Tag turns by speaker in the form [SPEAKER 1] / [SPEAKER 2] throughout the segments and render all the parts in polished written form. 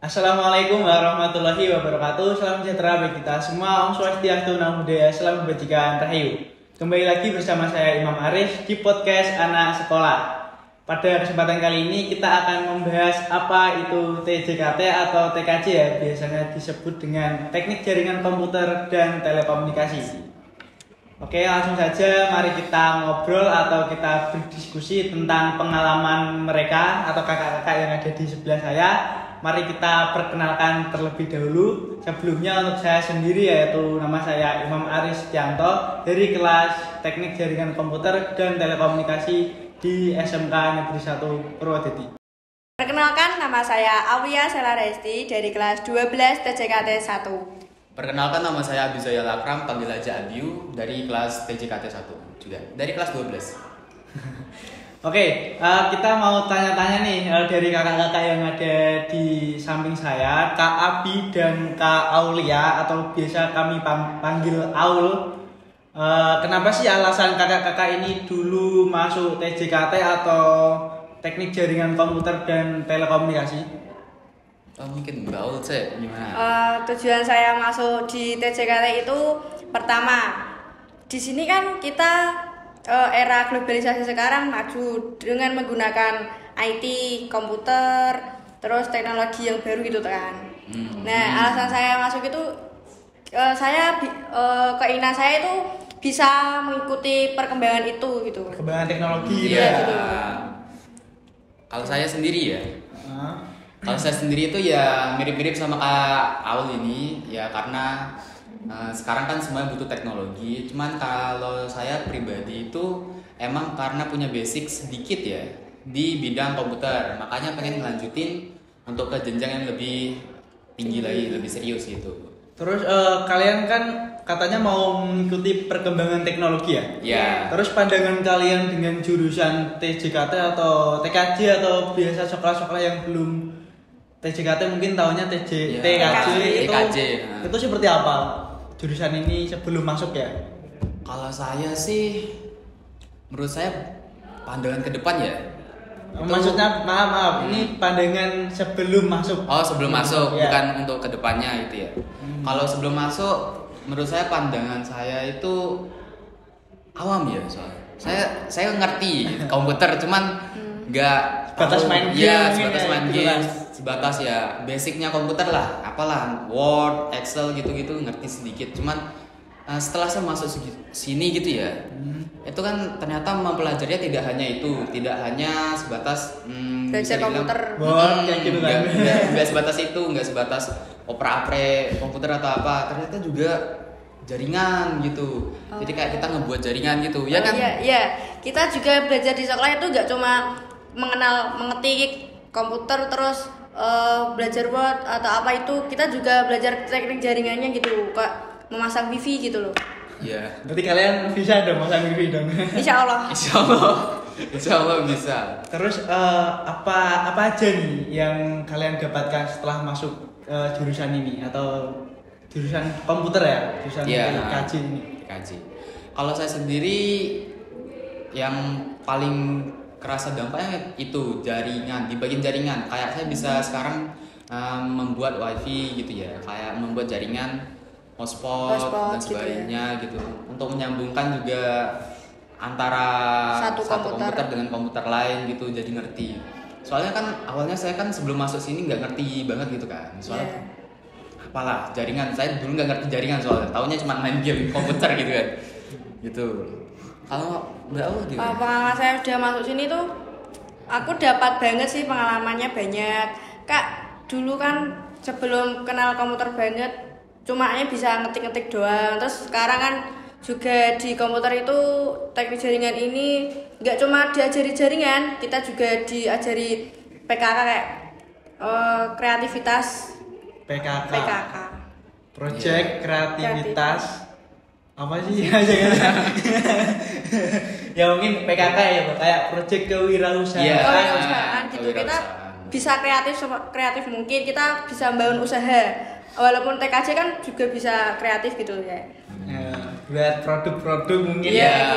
[SPEAKER 1] Assalamualaikum warahmatullahi wabarakatuh. Salam sejahtera bagi kita semua. Om Swastiastu, Namo Buddhaya, Salam Kebajikan, Rahayu. Kembali lagi bersama saya Imam Arif di podcast Anak Sekolah. Pada kesempatan kali ini kita akan membahas apa itu TJKT atau TKJ ya, biasanya disebut dengan Teknik Jaringan Komputer dan Telekomunikasi. Oke, langsung saja mari kita ngobrol atau kita berdiskusi tentang pengalaman mereka atau kakak-kakak yang ada di sebelah saya. Mari kita perkenalkan terlebih dahulu. Sebelumnya untuk saya sendiri yaitu nama saya Imam Aris Setianto dari kelas Teknik Jaringan Komputer dan Telekomunikasi di SMK Negeri 1 Purwodadi.
[SPEAKER 2] Perkenalkan, nama saya Aulia Sela Resti dari kelas 12 TJKT 1.
[SPEAKER 3] Perkenalkan, nama saya Abizaya Lakram, panggil aja Abiu, dari kelas TJKT 1 juga, dari kelas 12.
[SPEAKER 1] Oke, kita mau tanya-tanya nih dari kakak-kakak yang ada di samping saya, Kak Abi dan Kak Aulia atau biasa kami panggil Aul. Kenapa sih alasan kakak-kakak ini dulu masuk TJKT atau Teknik Jaringan Komputer dan Telekomunikasi?
[SPEAKER 3] Mungkin Mbak Aul sih, gimana?
[SPEAKER 2] Tujuan saya masuk di TJKT itu pertama, di sini kan kita era globalisasi sekarang maju dengan menggunakan IT, komputer, terus teknologi yang baru gitu kan. Nah, alasan saya masuk itu keinginan saya itu bisa mengikuti perkembangan itu gitu.
[SPEAKER 1] Perkembangan teknologi
[SPEAKER 3] Iya.
[SPEAKER 2] gitu.
[SPEAKER 3] Kalau saya sendiri ya. Kalau saya sendiri itu ya mirip-mirip sama Kak Aul ini ya, karena sekarang kan semuanya butuh teknologi. Cuman kalau saya pribadi itu emang karena punya basic sedikit ya di bidang komputer, makanya pengen ngelanjutin untuk ke jenjang yang lebih tinggi lagi, lebih serius gitu.
[SPEAKER 1] Terus kalian kan katanya mau mengikuti perkembangan teknologi ya?
[SPEAKER 3] Ya.
[SPEAKER 1] Terus pandangan kalian dengan jurusan TJKT atau TKJ atau biasa sekolah-sekolah yang belum TJKT mungkin tahunya TKJ itu seperti apa jurusan ini sebelum masuk ya?
[SPEAKER 3] Kalau saya sih, menurut saya pandangan ke depan ya.
[SPEAKER 1] Maksudnya maaf ini pandangan sebelum masuk.
[SPEAKER 3] Oh, sebelum masuk,
[SPEAKER 1] ya.
[SPEAKER 3] bukan untuk kedepannya itu ya. Kalau sebelum masuk, menurut saya pandangan saya itu awam ya, soalnya saya ngerti komputer, cuman nggak
[SPEAKER 1] sebatas main game.
[SPEAKER 3] Ya, sebatas main
[SPEAKER 1] gitu
[SPEAKER 3] game, sebatas ya basicnya komputer lah, apalah Word, Excel gitu-gitu ngerti sedikit. Cuman setelah saya masuk sini gitu ya, itu kan ternyata mempelajarinya tidak hanya itu, tidak hanya sebatas
[SPEAKER 2] belajar komputer,
[SPEAKER 1] kayak gitu kan?
[SPEAKER 3] Nggak sebatas itu, nggak sebatas opera-apre komputer atau apa, ternyata juga jaringan gitu. Jadi kayak kita ngebuat jaringan gitu, ya kan?
[SPEAKER 2] Iya. Kita juga belajar di sekolah itu nggak cuma mengetik komputer terus belajar Word atau apa itu, kita juga belajar teknik jaringannya gitu, Kak. Memasang wifi gitu loh.
[SPEAKER 3] Iya.
[SPEAKER 1] Berarti kalian bisa dong masang wifi dong?
[SPEAKER 2] Insya Allah
[SPEAKER 3] bisa.
[SPEAKER 1] Terus apa aja nih yang kalian dapatkan setelah masuk jurusan ini atau jurusan komputer ya, jurusan TKJ ini?
[SPEAKER 3] TKJ. Kalau saya sendiri yang paling kerasa dampaknya itu jaringan, di bagian jaringan. Kayak saya bisa sekarang membuat wifi gitu ya, kayak membuat jaringan hotspot dan sebagainya gitu, untuk menyambungkan juga antara
[SPEAKER 2] satu
[SPEAKER 3] komputer dengan komputer lain gitu, jadi ngerti. Soalnya kan awalnya saya kan sebelum masuk sini nggak ngerti banget gitu kan, soalnya apalah jaringan, saya dulu nggak ngerti jaringan soalnya, taunya cuma main game komputer gitu kan, gitu. Kalau Mbak Aul gimana?
[SPEAKER 2] Pengalaman saya udah masuk sini tuh, aku dapat banget sih, pengalamannya banyak. Kak, dulu kan sebelum kenal komputer banget, cuma bisa ngetik-ngetik doang. Terus sekarang kan juga di komputer itu teknik jaringan ini nggak cuma diajari jaringan, kita juga diajari PKK kayak kreativitas.
[SPEAKER 1] PKK. Project kreativitas. Apa sih? Ya mungkin PKK ya, kayak project kewirausahaan.
[SPEAKER 2] Kewirausahaan gitu. Kita bisa kreatif mungkin kita bisa membangun usaha. Walaupun TKJ kan juga bisa kreatif gitu ya.
[SPEAKER 1] Buat produk-produk mungkin
[SPEAKER 2] ya.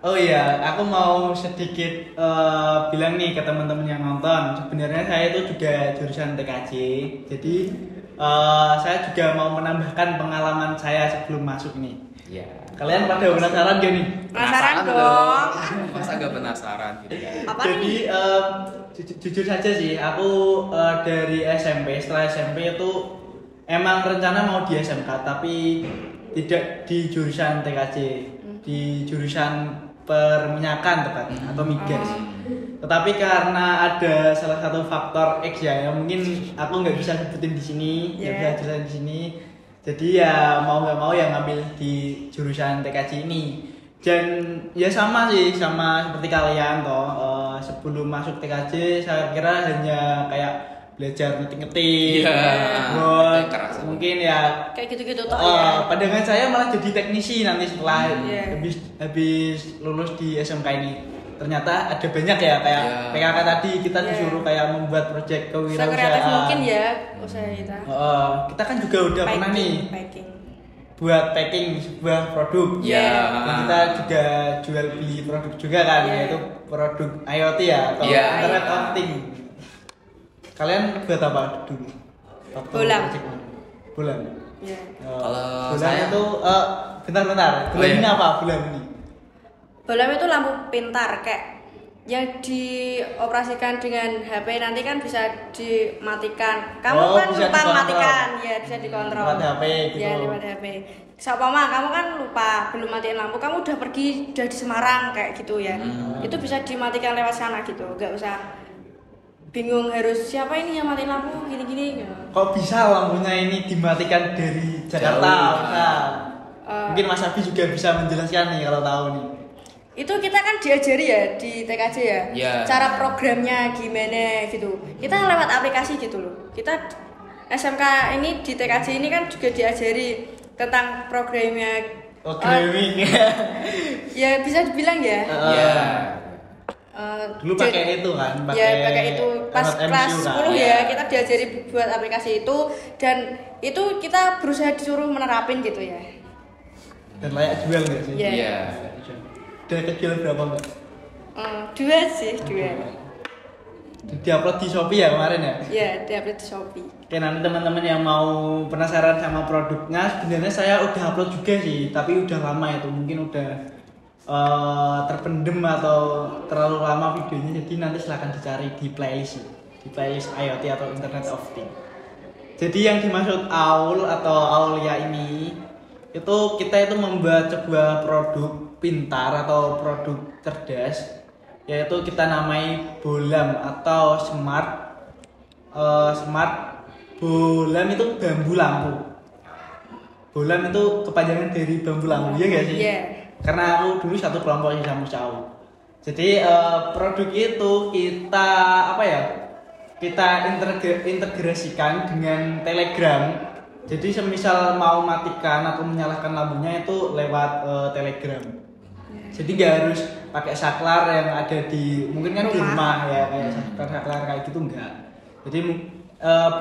[SPEAKER 1] Oh iya, aku mau sedikit bilang nih ke teman-teman yang nonton. Sebenarnya saya itu juga jurusan TKJ. Jadi saya juga mau menambahkan pengalaman saya sebelum masuk nih.
[SPEAKER 3] Iya.
[SPEAKER 1] Kalian pada penasaran gak nih?
[SPEAKER 2] Penasaran dong.
[SPEAKER 3] Masa gak penasaran gitu ya.
[SPEAKER 2] Apa
[SPEAKER 1] Jadi jujur saja sih, aku dari SMP, setelah SMP itu emang rencana mau di SMK, tapi tidak di jurusan TKJ, di jurusan perminyakan tepatnya atau migas. Tetapi karena ada salah satu faktor X ya, yang mungkin aku nggak bisa sebutin di sini, nggak bisa jelasin di sini. Jadi ya mau nggak mau ya ngambil di jurusan TKJ ini. Dan ya sama sih, sama seperti kalian toh. Sebelum masuk TKJ saya kira hanya kayak belajar ngetik-ngetik, buat mungkin ya
[SPEAKER 2] kayak gitu-gitu toh ya.
[SPEAKER 1] Pandangan saya malah jadi teknisi nanti setelah habis lulus di SMK ini. Ternyata ada banyak ya kayak PKK tadi kita disuruh kayak membuat proyek kewirausahaan.
[SPEAKER 2] Sekreatif mungkin ya usaha kita.
[SPEAKER 1] Kita kan juga udah pernah nih buat packing sebuah produk. Kita juga jual beli produk juga kan, yaitu produk IoT ya atau Internet of Things. Kalian buat apa dulu?
[SPEAKER 2] Bolang.
[SPEAKER 1] Bulan.
[SPEAKER 2] Iya.
[SPEAKER 3] Kalau
[SPEAKER 1] bulan
[SPEAKER 3] saya
[SPEAKER 1] itu bentar. Bulan ini apa? Bulan ini.
[SPEAKER 2] Bolang itu lampu pintar kayak yang dioperasikan dengan HP nanti kan bisa dimatikan. Kamu kan lupa matikan, ya bisa dikontrol.
[SPEAKER 1] Lewat HP gitu.
[SPEAKER 2] Ya, lewat HP. Seumpama kamu kan lupa belum matiin lampu, kamu udah pergi udah di Semarang kayak gitu ya. Itu bisa dimatikan lewat sana gitu, nggak usah bingung harus siapa ini yang matiin lampu gini-gini.
[SPEAKER 1] Kok bisa lampunya ini dimatikan dari Jakarta? Mungkin Mas Abi juga bisa menjelaskan nih kalau tahu nih.
[SPEAKER 2] Itu kita kan diajari ya di TKJ ya, cara programnya gimana gitu. Kita lewat aplikasi gitu loh. Kita SMK ini di TKJ ini kan juga diajari tentang programnya.
[SPEAKER 1] Programming.
[SPEAKER 2] Ya bisa dibilang ya.
[SPEAKER 1] Dulu pakai itu kan,
[SPEAKER 2] pakai itu pas kelas 10 ya, kita diajari buat aplikasi itu dan itu kita berusaha disuruh menerapin gitu ya.
[SPEAKER 1] Dan layak jual nggak sih?
[SPEAKER 2] Iya.
[SPEAKER 1] Udah kejual berapa mbak?
[SPEAKER 2] 2 sih.
[SPEAKER 1] Di-upload di Shopee ya kemarin ya?
[SPEAKER 2] Iya, di-upload di Shopee.
[SPEAKER 1] Oke, nanti teman-teman yang mau penasaran sama produknya, sebenarnya saya udah upload juga sih, tapi udah lama itu, mungkin udah terpendam atau terlalu lama videonya, jadi nanti silahkan dicari di playlist IoT atau Internet of Things. Jadi yang dimaksud Aul atau Aulia ini itu kita itu membuat sebuah produk pintar atau produk cerdas, yaitu kita namai Bolam atau smart Bolam itu bambu lampu. Bolam itu kepanjangan dari bambu lampu, ya nggak sih? Karena aku dulu satu kelompok sama Cau. Jadi produk itu kita integrasikan dengan Telegram. Jadi semisal mau matikan atau menyalakan lampunya itu lewat Telegram. Jadi nggak harus pakai saklar yang ada di mungkin kan di rumah ya, kayak saklar kayak gitu enggak. Jadi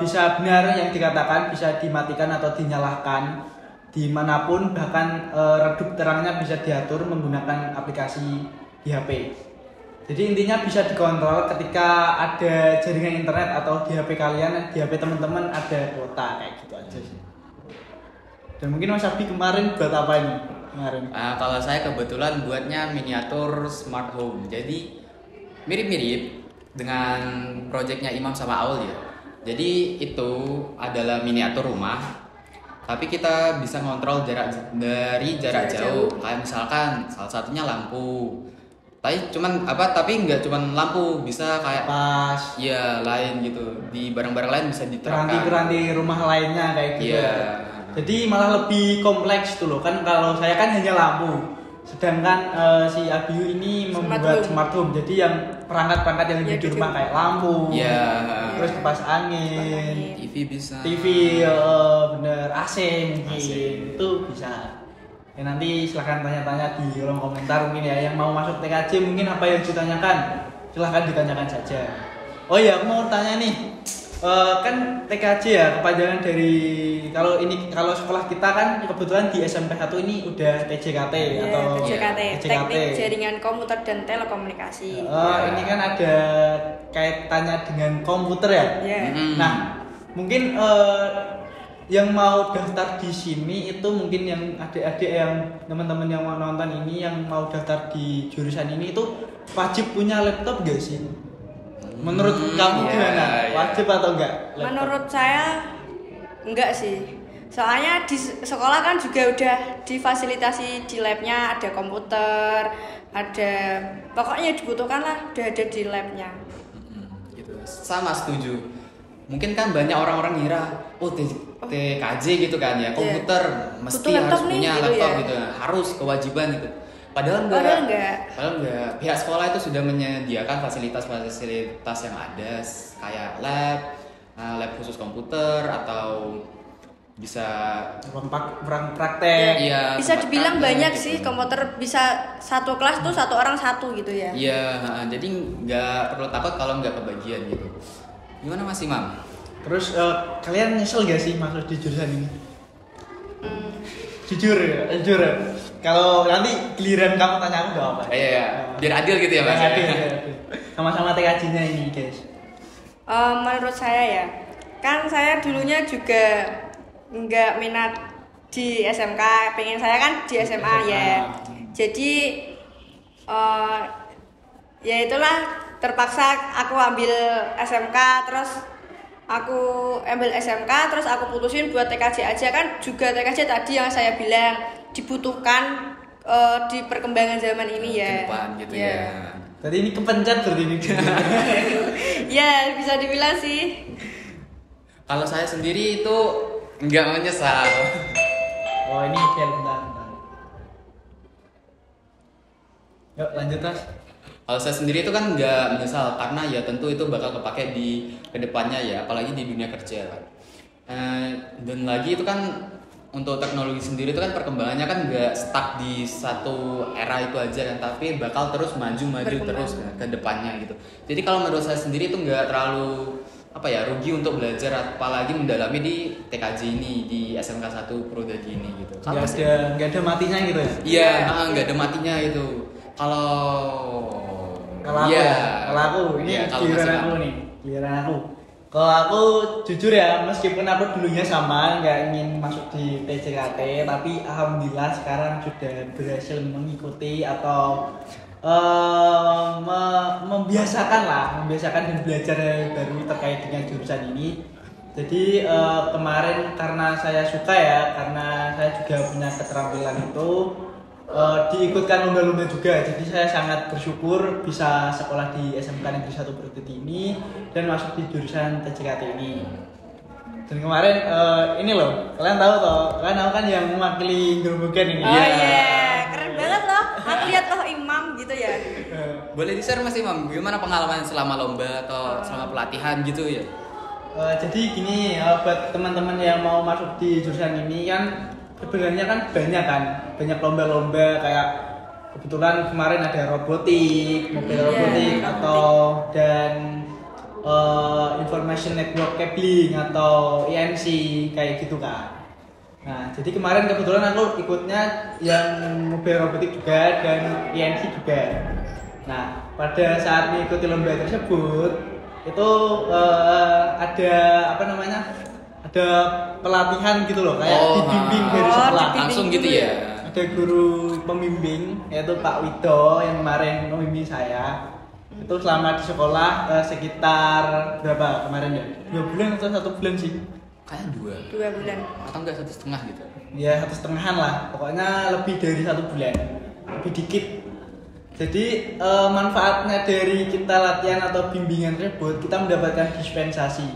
[SPEAKER 1] bisa benar yang dikatakan, bisa dimatikan atau dinyalakan dimanapun, bahkan redup terangnya bisa diatur menggunakan aplikasi di HP. Jadi intinya bisa dikontrol ketika ada jaringan internet atau di HP kalian, di HP teman-teman ada kuota kayak gitu aja sih. Dan mungkin Mas Abi kemarin buat apa ini?
[SPEAKER 3] Kalau saya kebetulan buatnya miniatur smart home. Jadi mirip-mirip dengan proyeknya Imam sama Aul ya. Jadi itu adalah miniatur rumah, tapi kita bisa ngontrol jarak jauh. Kayak misalkan salah satunya lampu. Tapi nggak cuman lampu, bisa kayak
[SPEAKER 1] pas
[SPEAKER 3] lain gitu. Di barang-barang lain bisa diterapkan.
[SPEAKER 1] Keranti rumah lainnya kayak gitu. Jadi malah lebih kompleks tuh loh kan. Kalau saya kan hanya lampu, sedangkan si Abiu ini membuat smart home. Jadi yang perangkat-perangkat yang ada di rumah kayak lampu, terus kipas angin,
[SPEAKER 3] TV bisa,
[SPEAKER 1] bener, AC mungkin itu bisa. Ya nanti silahkan tanya-tanya di kolom komentar mungkin ya, yang mau masuk TKJ mungkin apa yang ditanyakan silahkan ditanyakan saja. Oh iya, aku mau tanya nih, kan TKJ ya, kepanjangan dari kalau sekolah kita kan kebetulan di SMP 1 ini udah TJKT atau
[SPEAKER 2] TJKT,
[SPEAKER 1] TJKT.
[SPEAKER 2] Teknik Jaringan Komputer dan Telekomunikasi.
[SPEAKER 1] Ini kan ada kaitannya dengan komputer ya. Nah, mungkin yang mau daftar di sini itu mungkin yang adik-adik yang teman-teman yang mau nonton ini yang mau daftar di jurusan ini itu wajib punya laptop gak sih? Menurut kamu gimana? Wajib atau enggak? Laptop?
[SPEAKER 2] Menurut saya enggak sih. Soalnya di sekolah kan juga udah difasilitasi di labnya, ada komputer, ada pokoknya dibutuhkan lah, udah ada di labnya.
[SPEAKER 3] Gitu. Sama setuju. Mungkin kan banyak orang-orang ngira, TKJ gitu kan ya, komputer mesti harus punya
[SPEAKER 2] gitu
[SPEAKER 3] laptop
[SPEAKER 2] ya.
[SPEAKER 3] gitu, harus kewajiban gitu. Padahal enggak. Pihak sekolah itu sudah menyediakan fasilitas-fasilitas yang ada kayak lab khusus komputer atau bisa
[SPEAKER 1] ruang praktek.
[SPEAKER 3] Iya,
[SPEAKER 2] bisa dibilang
[SPEAKER 3] praktek,
[SPEAKER 2] banyak
[SPEAKER 3] gitu.
[SPEAKER 2] sih komputer, bisa satu kelas tuh satu orang satu gitu ya.
[SPEAKER 3] Iya, jadi nggak perlu takut kalau nggak kebagian gitu. Gimana Mas Imam?
[SPEAKER 1] Terus kalian nyesel gak sih masuk di jurusan ini? Jujur ya. Kalau nanti giliran kamu tanya aku gak apa.
[SPEAKER 3] Iya, biar adil gitu ya Mas.
[SPEAKER 1] Adil. Sama-sama TKJ-nya ini guys.
[SPEAKER 2] Menurut saya ya, kan saya dulunya juga nggak minat di SMK, pengen saya kan di SMA ya. Jadi ya itulah terpaksa aku ambil SMK, terus aku ambil SMK, terus aku putusin buat TKJ aja. Kan juga TKJ tadi yang saya bilang dibutuhkan di perkembangan zaman ini ya.
[SPEAKER 3] Ke depan gitu ya.
[SPEAKER 1] Tadi ini kepencet berarti ini.
[SPEAKER 2] Ya bisa dibilang sih.
[SPEAKER 3] Kalau saya sendiri itu nggak menyesal.
[SPEAKER 1] Oh ini bentar. Yuk lanjut Mas.
[SPEAKER 3] Kalau saya sendiri itu kan nggak menyesal karena ya tentu itu bakal kepake di kedepannya ya, apalagi di dunia kerja kan. Dan lagi itu kan untuk teknologi sendiri itu kan perkembangannya kan nggak stuck di satu era itu aja kan, tapi bakal terus maju terus ke depannya gitu. Jadi kalau menurut saya sendiri itu nggak terlalu rugi untuk belajar apalagi mendalami di TKJ ini, di SMK 1 Prodadi ini gitu.
[SPEAKER 1] Nggak ada matinya gitu ya?
[SPEAKER 3] Iya, nggak ada matinya itu. Kalau
[SPEAKER 1] aku ini giliran aku. Kalau aku jujur ya, meskipun aku dulunya sama nggak ingin masuk di TJKT, tapi alhamdulillah sekarang sudah berhasil mengikuti atau membiasakan dan belajar yang baru terkait dengan jurusan ini. Jadi kemarin karena saya suka ya, karena saya juga punya keterampilan itu, diikutkan lomba-lomba juga. Jadi saya sangat bersyukur bisa sekolah di SMK Negeri 1 Prodadi ini dan masuk di jurusan TJKT ini. Dan kemarin ini loh, kalian tahu kalian tahu kan yang mewakili Grobogan ini.
[SPEAKER 2] Oh iya, keren banget loh. Aku lihat loh Imam gitu ya.
[SPEAKER 3] Boleh di-share Mas Imam, gimana pengalaman selama lomba atau selama pelatihan gitu ya?
[SPEAKER 1] Jadi gini, buat teman-teman yang mau masuk di jurusan ini kan sebenarnya kan banyak lomba-lomba, kayak kebetulan kemarin ada robotik, mobil robotik dan information network cabling atau INC kayak gitu kan. Nah, jadi kemarin kebetulan aku ikutnya yang mobil robotik juga dan INC juga. Nah, pada saat mengikuti lomba tersebut itu ada ada pelatihan gitu loh, kayak dibimbing dari sekolah
[SPEAKER 3] langsung gitu ya.
[SPEAKER 1] Ada guru pembimbing yaitu Pak Wido yang kemarin membimbing saya. Itu selama di sekolah sekitar berapa kemarin ya? 2 bulan atau 1 bulan sih?
[SPEAKER 3] Kayak 2
[SPEAKER 2] bulan
[SPEAKER 3] atau enggak 1,5 gitu?
[SPEAKER 1] Ya 1,5 lah, pokoknya lebih dari 1 bulan, lebih dikit. Jadi manfaatnya dari kita latihan atau bimbingan tersebut, kita mendapatkan dispensasi.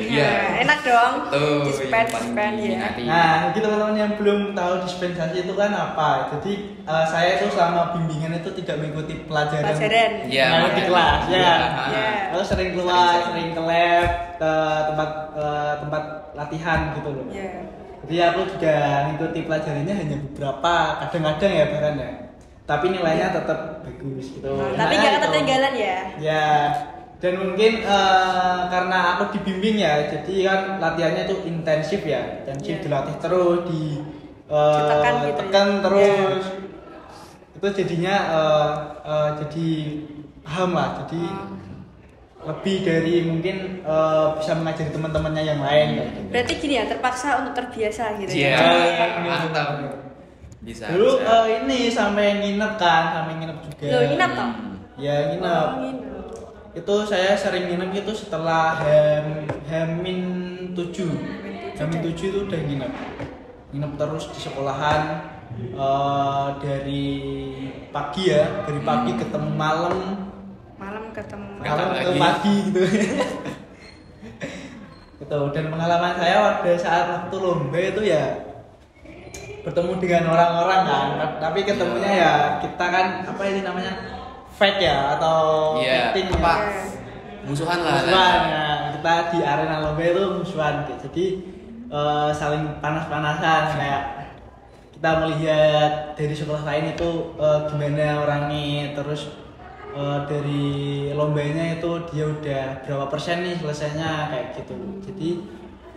[SPEAKER 2] Iya, enak dong. Dispen ya.
[SPEAKER 1] Nah, gitu teman-teman yang belum tahu dispensasi itu kan apa. Jadi saya itu selama bimbingan itu tidak mengikuti pelajaran di kelas ya. Lalu sering keluar, sering ke lab, ke tempat latihan gitu loh. Jadi aku juga mengikuti pelajarannya hanya beberapa, kadang-kadang ya bahkan ya. Tapi nilainya tetap bagus gitu.
[SPEAKER 2] Tapi nggak ketinggalan ya?
[SPEAKER 1] Ya, Dan mungkin karena aku dibimbing ya, jadi kan latihannya itu intensif ya, intensif dilatih terus,
[SPEAKER 2] Ditekan gitu
[SPEAKER 1] tekan
[SPEAKER 2] ya.
[SPEAKER 1] terus. Itu jadinya jadi paham lah, jadi lebih dari mungkin bisa mengajari teman-temannya yang lain kayak gitu.
[SPEAKER 2] Berarti gini ya, terpaksa untuk terbiasa gitu
[SPEAKER 3] Iya,
[SPEAKER 2] ya.
[SPEAKER 3] mantap. Bisa.
[SPEAKER 1] Dulu
[SPEAKER 3] bisa.
[SPEAKER 1] ini sampai nginep juga.
[SPEAKER 2] Loh, nginep toh?
[SPEAKER 1] Ya nginep.
[SPEAKER 2] Oh, nginep.
[SPEAKER 1] Itu saya sering nginep itu setelah Hamin 7 itu udah nginep terus di sekolahan dari pagi ketemu malam
[SPEAKER 2] ketemu
[SPEAKER 3] Malam
[SPEAKER 1] ke
[SPEAKER 3] lagi.
[SPEAKER 1] pagi gitu. Gitu. Dan pengalaman saya pada saat waktu lomba itu ya bertemu dengan orang-orang kan, tapi ketemunya ya kita kan apa ini namanya fake ya atau
[SPEAKER 3] Iya,
[SPEAKER 1] acting
[SPEAKER 3] apa?
[SPEAKER 1] ya.
[SPEAKER 3] Musuhan lah.
[SPEAKER 1] Musuhan ya. Kita di arena lomba itu musuhan gitu. Jadi saling panas-panasan kayak kita melihat dari sekolah lain itu gimana orangnya, terus dari lombanya itu dia udah berapa persen nih selesainya kayak gitu. Jadi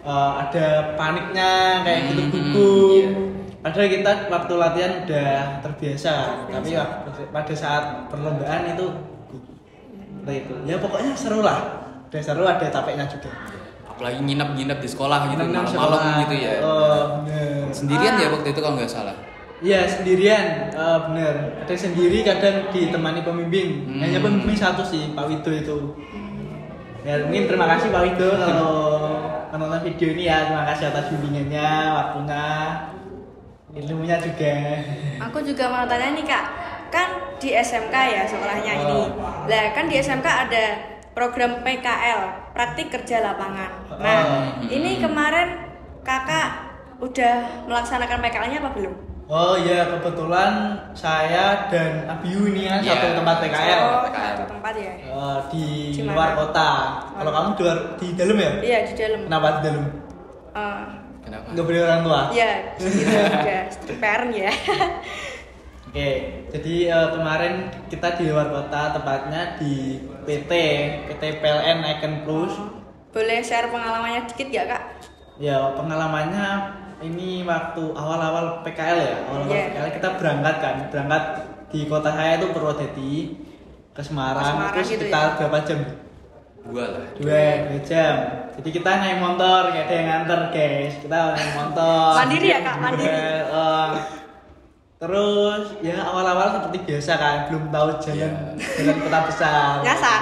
[SPEAKER 1] ada paniknya kayak gitu gugup. Padahal kita waktu latihan udah terbiasa. Tapi pada saat perlombaan itu itu ya pokoknya seru lah. Udah seru, ada capeknya juga.
[SPEAKER 3] Apalagi nginep di sekolah gitu,
[SPEAKER 1] Nginep
[SPEAKER 3] malam-malam
[SPEAKER 1] sekolah.
[SPEAKER 3] gitu ya.
[SPEAKER 1] Oh, bener.
[SPEAKER 3] Sendirian ya waktu itu kalau nggak salah.
[SPEAKER 1] Iya sendirian, bener. Ada sendiri, kadang ditemani pembimbing. Hanya pembimbing satu sih, Pak Wido itu. Ya mungkin terima kasih Pak Wido kalau menonton video ini ya. Terima kasih atas bimbingannya, waktunya, ilmunya juga.
[SPEAKER 2] Aku juga mau tanya nih Kak, kan di SMK ya sekolahnya ini. Lah kan di SMK ada program PKL, praktik kerja lapangan. Nah, ini kemarin Kakak udah melaksanakan PKL-nya apa belum?
[SPEAKER 1] Oh iya, kebetulan saya dan Abiu ini kan
[SPEAKER 3] Iya.
[SPEAKER 1] satu tempat PKL.
[SPEAKER 2] Oh,
[SPEAKER 3] PKL.
[SPEAKER 2] satu tempat ya?
[SPEAKER 1] Di
[SPEAKER 2] Di mana?
[SPEAKER 1] luar kota. Kalau kamu di dalam ya?
[SPEAKER 2] Iya, di dalam.
[SPEAKER 1] Kenapa di dalam?
[SPEAKER 2] Eh,
[SPEAKER 3] Kenapa?
[SPEAKER 1] Nggak boleh orang tua?
[SPEAKER 2] Iya, gitu juga. Strict parent ya.
[SPEAKER 1] Oke, jadi kemarin kita di luar kota, tepatnya di PT PLN Icon Plus.
[SPEAKER 2] Boleh share pengalamannya dikit gak Kak?
[SPEAKER 1] Ya pengalamannya ini waktu awal-awal PKL ya, awal-awal
[SPEAKER 2] Yeah.
[SPEAKER 1] PKL kita berangkat di kota saya itu Purwodadi ke Semarang,
[SPEAKER 2] Ke Semarang
[SPEAKER 1] itu
[SPEAKER 2] gitu
[SPEAKER 1] sekitar
[SPEAKER 2] ya?
[SPEAKER 1] berapa jam?
[SPEAKER 3] 2 lah.
[SPEAKER 1] Dua jam. Jadi kita naik motor, gak ada yang nganter guys. Kita naik motor.
[SPEAKER 2] Mandiri ya, Kak? Mandiri?
[SPEAKER 1] Terus ya awal-awal seperti biasa kan, belum tahu jalan kota besar.
[SPEAKER 2] Nyasar.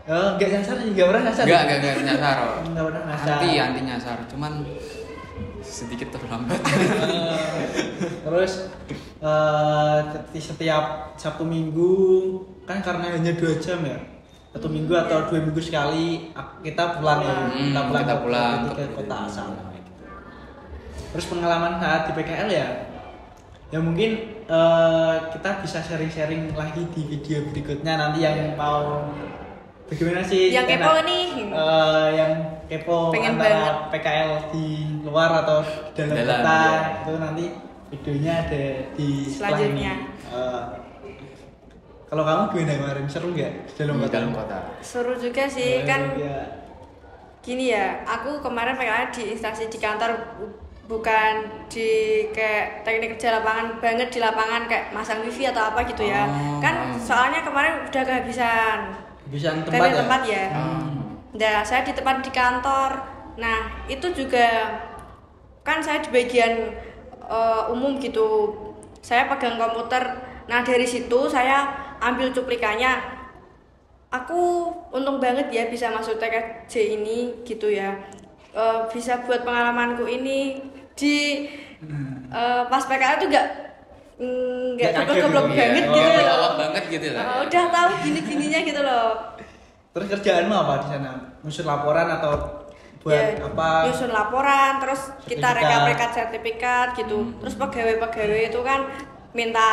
[SPEAKER 1] Oh, enggak nyasar, enggak pernah nyasar.
[SPEAKER 3] Enggak nyasar. Oh.
[SPEAKER 1] Enggak pernah nyasar.
[SPEAKER 3] Anti nyasar, cuman sedikit terlambat.
[SPEAKER 1] Terus setiap Sabtu Minggu kan karena hanya 2 jam ya. 1 minggu atau 2 minggu sekali kita pulang ya.
[SPEAKER 3] Kita pulang
[SPEAKER 1] ke kota asal. Terus pengalaman saat di PKL ya mungkin kita bisa sharing-sharing lagi di video berikutnya nanti yang mau bagaimana sih
[SPEAKER 2] Yang kepo nih.
[SPEAKER 1] yang kepo
[SPEAKER 2] Pengen
[SPEAKER 1] antara PKL di luar atau di dalam
[SPEAKER 3] Dalam,
[SPEAKER 1] kota
[SPEAKER 3] ya.
[SPEAKER 1] itu nanti videonya ada di setelah
[SPEAKER 2] Selanjutnya.
[SPEAKER 1] ini. Kalau kamu gimana kemarin, seru nggak di dalam
[SPEAKER 3] Di
[SPEAKER 1] kota?
[SPEAKER 3] dalam kota.
[SPEAKER 2] Seru juga sih kan.
[SPEAKER 1] Ya.
[SPEAKER 2] Gini ya, aku kemarin PKL di instansi di kantor, bukan di kayak teknik kerja lapangan banget di lapangan kayak masang wifi atau apa gitu ya.
[SPEAKER 3] Oh.
[SPEAKER 2] Kan soalnya kemarin udah kehabisan
[SPEAKER 1] Bisa tempat ya?
[SPEAKER 2] tempat ya. Nah, saya di tempat di kantor. Nah, itu juga kan saya di bagian umum gitu. Saya pegang komputer. Nah, dari situ saya ambil cuplikannya. Aku untung banget ya bisa masuk TKJ ini gitu ya. Bisa buat pengalamanku ini di pas PKL tuh nggak
[SPEAKER 1] Nggak
[SPEAKER 2] keblok
[SPEAKER 1] kaget
[SPEAKER 2] banget
[SPEAKER 1] gitu ya.
[SPEAKER 2] gitu
[SPEAKER 3] Oh,
[SPEAKER 2] loh.
[SPEAKER 3] awak banget gitu lah.
[SPEAKER 2] Udah tahu gini-gininya gitu loh.
[SPEAKER 1] Terus kerjaanmu apa di sana? Nyusun laporan atau buat
[SPEAKER 2] Ya,
[SPEAKER 1] apa?
[SPEAKER 2] nyusun laporan, terus kita
[SPEAKER 1] Sertifikat.
[SPEAKER 2] rekap sertifikat gitu. Terus pegawai-pegawai itu kan minta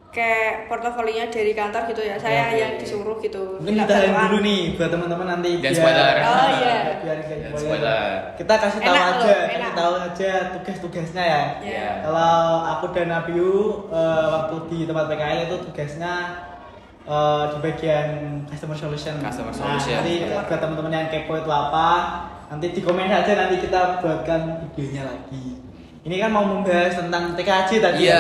[SPEAKER 2] kayak portofolionya dari kantor gitu ya. Saya
[SPEAKER 1] Oke.
[SPEAKER 2] yang disuruh gitu.
[SPEAKER 1] Mungkin
[SPEAKER 2] Minta
[SPEAKER 1] ditahan
[SPEAKER 2] bantuan.
[SPEAKER 1] dulu nih buat teman-teman nanti.
[SPEAKER 3] Jangan spoiler.
[SPEAKER 2] Oh, iya.
[SPEAKER 1] Biar nggak
[SPEAKER 3] Jangan
[SPEAKER 1] spoiler.
[SPEAKER 3] spoiler.
[SPEAKER 1] Kita kasih tahu
[SPEAKER 2] Enak
[SPEAKER 1] aja,
[SPEAKER 2] loh,
[SPEAKER 1] kasih
[SPEAKER 2] enak.
[SPEAKER 1] tahu aja tugas-tugasnya ya.
[SPEAKER 2] Iya.
[SPEAKER 1] Kalau aku dan Abiu waktu di tempat PKL itu tugasnya di bagian customer solution.
[SPEAKER 3] Customer
[SPEAKER 1] Nah,
[SPEAKER 3] solution.
[SPEAKER 1] nanti buat teman-teman yang kepo itu apa, nanti di komen saja, nanti kita buatkan videonya lagi. Ini kan mau membahas tentang TKJ tadi.
[SPEAKER 3] Iya,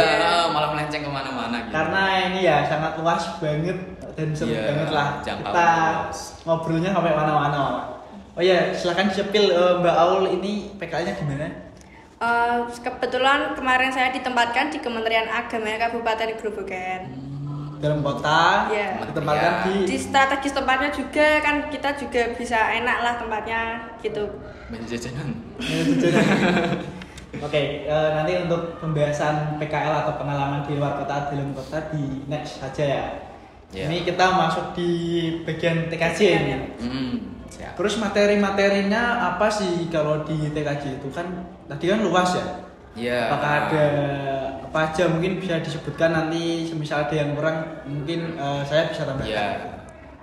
[SPEAKER 3] malah melenceng kemana-mana gitu.
[SPEAKER 1] Karena ini ya sangat luas banget dan seru
[SPEAKER 3] Iya,
[SPEAKER 1] banget lah.
[SPEAKER 3] jangkauan
[SPEAKER 1] Kita
[SPEAKER 3] luas.
[SPEAKER 1] ngobrolnya sampai mana-mana. Oh ya, silakan disepil Mbak Aul ini PKL-nya di mana?
[SPEAKER 2] Kebetulan kemarin saya ditempatkan di Kementerian Agama Kabupaten Grobogan.
[SPEAKER 1] Dalam kota,
[SPEAKER 2] Iya.
[SPEAKER 1] ditempatkan
[SPEAKER 2] Di strategis tempatnya juga kan kita juga bisa enak lah tempatnya gitu.
[SPEAKER 3] Banyak jajanan.
[SPEAKER 1] Oke, nanti untuk pembahasan PKL atau pengalaman di luar kota, dalam kota di next saja ya.
[SPEAKER 3] Iya.
[SPEAKER 1] Ini kita masuk di bagian TKJ ini.
[SPEAKER 3] Siap.
[SPEAKER 1] Terus materi-materinya apa sih kalau di TKJ itu kan tadi kan luas ya?
[SPEAKER 3] Iya.
[SPEAKER 1] Apakah ada apa aja mungkin bisa disebutkan nanti semisal ada yang kurang mungkin saya bisa tambahkan.
[SPEAKER 3] Iya.